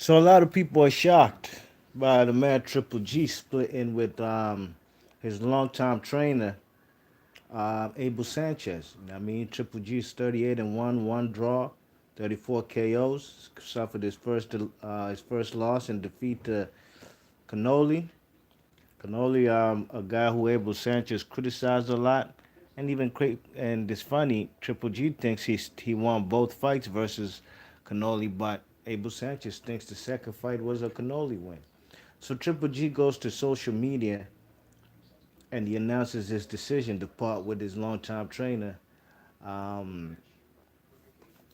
So a lot of people are shocked by the man Triple G splitting with his longtime trainer Abel Sanchez. I mean, Triple G's 38 and one draw, 34 KOs. Suffered his first loss in defeat to Canoli. Canoli, a guy who Abel Sanchez criticized a lot, and it's funny. Triple G thinks he won both fights versus Canoli, but Abel Sanchez thinks the second fight was a Canoli win. So Triple G goes to social media and he announces his decision to part with his longtime trainer, um,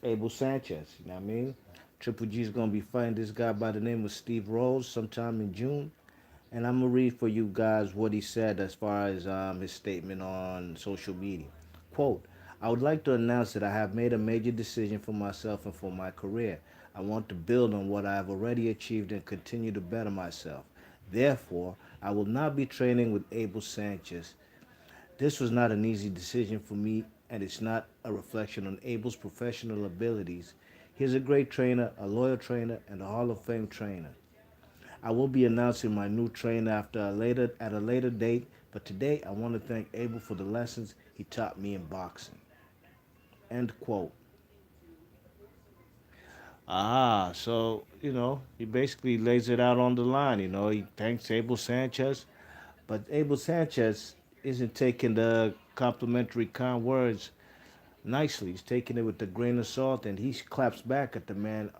Abel Sanchez. You know what I mean? Triple G is gonna be fighting this guy by the name of Steve Rose sometime in June. And I'm gonna read for you guys what he said as far as his statement on social media. Quote, I would like to announce that I have made a major decision for myself and for my career. I want to build on what I have already achieved and continue to better myself. Therefore, I will not be training with Abel Sanchez. This was not an easy decision for me, and it's not a reflection on Abel's professional abilities. He is a great trainer, a loyal trainer, and a Hall of Fame trainer. I will be announcing my new trainer at a later date, but today I want to thank Abel for the lessons he taught me in boxing. End quote. So he basically lays it out on the line. He thanks Abel Sanchez, but Abel Sanchez isn't taking the complimentary kind words nicely. He's taking it with a grain of salt, and he claps back at the man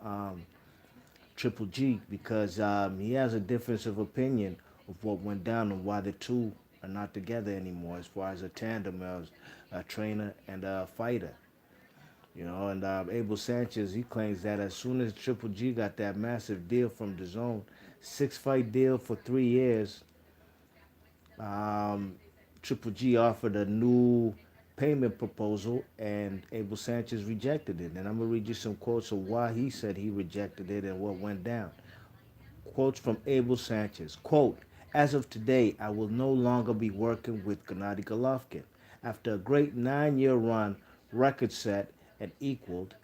Triple G because he has a difference of opinion of what went down and why the two are not together anymore as far as a tandem as a trainer and a fighter. And Abel Sanchez, he claims that as soon as Triple G got that massive deal from the Zone, 6 fight deal for 3 years, um, Triple G offered a new payment proposal, and Abel Sanchez rejected it. And I'm gonna read you some quotes of why he said he rejected it and what went down. Quotes from Abel Sanchez. Quote, as of today, I will no longer be working with Gennady Golovkin. After a great 9 year run, record set and equaled,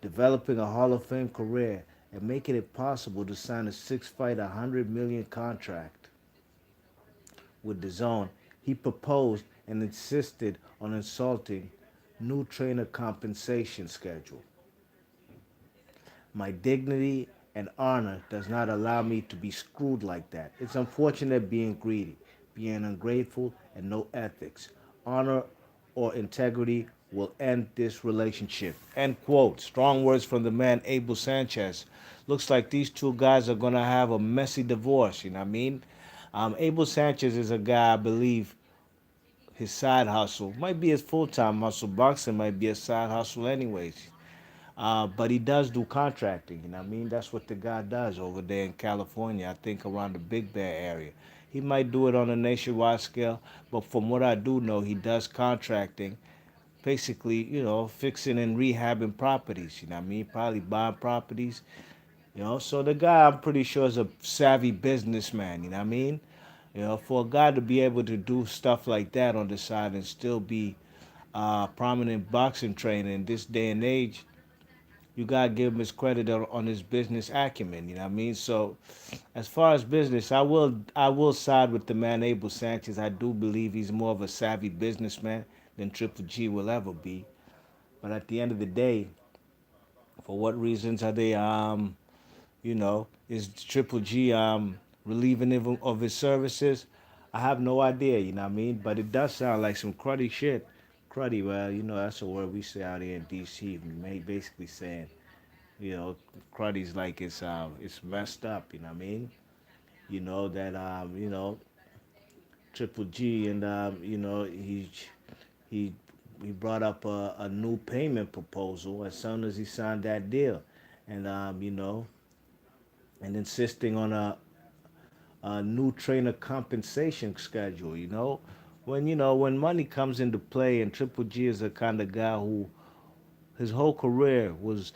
developing a Hall of Fame career, and making it possible to sign a 6 fight, $100 million contract with the Zone, he proposed and insisted on insulting new trainer compensation schedule. My dignity and honor does not allow me to be screwed like that. It's unfortunate being greedy, being ungrateful, and no ethics. Honor or integrity will end this relationship. End quote. Strong words from the man Abel Sanchez. Looks like these two guys are gonna have a messy divorce. You know what I mean? Abel Sanchez is a guy I believe his side hustle might be his full time hustle. Boxing might be a side hustle, anyways. But he does do contracting, you know what I mean? That's what the guy does over there in California, I think around the Big Bear area. He might do it on a nationwide scale, but from what I do know, he does contracting, basically, fixing and rehabbing properties, you know what I mean? Probably buying properties, So the guy, I'm pretty sure, is a savvy businessman, you know what I mean? For a guy to be able to do stuff like that on the side and still be prominent boxing trainer in this day and age, you gotta give him his credit on his business acumen. You know what I mean? So, as far as business, I will side with the man Abel Sanchez. I do believe he's more of a savvy businessman than Triple G will ever be. But at the end of the day, for what reasons are they? Is Triple G relieving him of his services? I have no idea. You know what I mean? But it does sound like some cruddy shit. Cruddy, well, that's a word we say out here in D.C. Basically saying cruddy's like it's messed up, you know what I mean? That Triple G and he he brought up a new payment proposal as soon as he signed that deal, and and insisting on a new trainer compensation schedule. When money comes into play, and Triple G is the kind of guy who his whole career was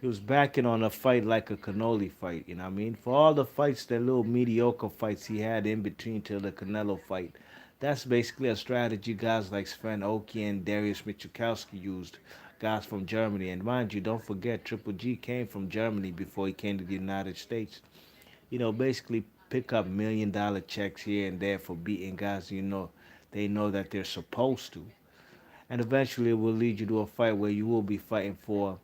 he was backing on a fight like a cannoli fight, you know what I mean? For all the fights, the little mediocre fights he had in between till the Canelo fight, that's basically a strategy guys like Sven Oki and Darius Michikowski used guys from Germany. And mind you, don't forget, Triple G came from Germany before he came to the United States. Basically pick up $1 million checks here and there for beating guys, they know that they're supposed to. And eventually it will lead you to a fight where you will be fighting for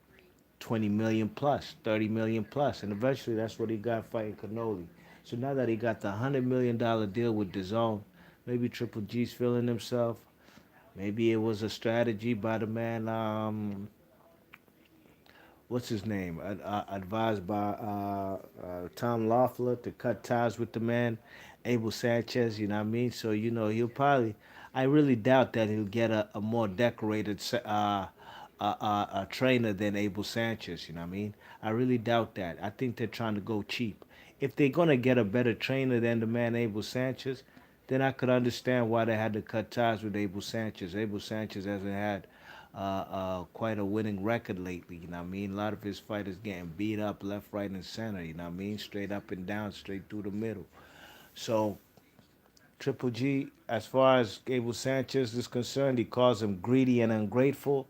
20 million plus, 30 million plus. And eventually that's what he got fighting Canoli. So now that he got the $100 million deal with DAZN, maybe Triple G's feeling himself. Maybe it was a strategy by the man, what's his name, advised by Tom Loeffler to cut ties with the man, Abel Sanchez. You know what I mean? So he'll probably. I really doubt that he'll get a more decorated trainer than Abel Sanchez. You know what I mean? I really doubt that. I think they're trying to go cheap. If they're gonna get a better trainer than the man Abel Sanchez, then I could understand why they had to cut ties with Abel Sanchez. Abel Sanchez hasn't had quite a winning record lately. You know what I mean? A lot of his fighters getting beat up left, right, and center. You know what I mean? Straight up and down, straight through the middle. So Triple G, as far as Abel Sanchez is concerned, he calls him greedy and ungrateful.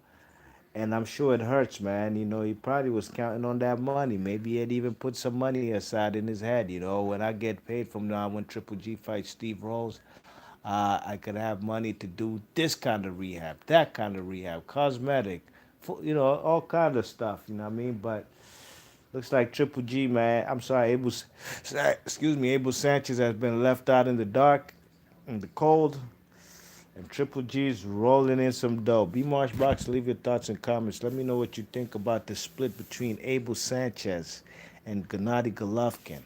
And I'm sure it hurts, man. He probably was counting on that money. Maybe he had even put some money aside in his head. When I get paid from now, when Triple G fights Steve Rose, I could have money to do this kind of rehab, that kind of rehab, cosmetic, all kind of stuff. You know what I mean? But looks like Triple G, man. I'm sorry, excuse me, Abel Sanchez has been left out in the dark, in the cold, and Triple G's rolling in some dough. B Marsh Box, leave your thoughts and comments. Let me know what you think about the split between Abel Sanchez and Gennady Golovkin.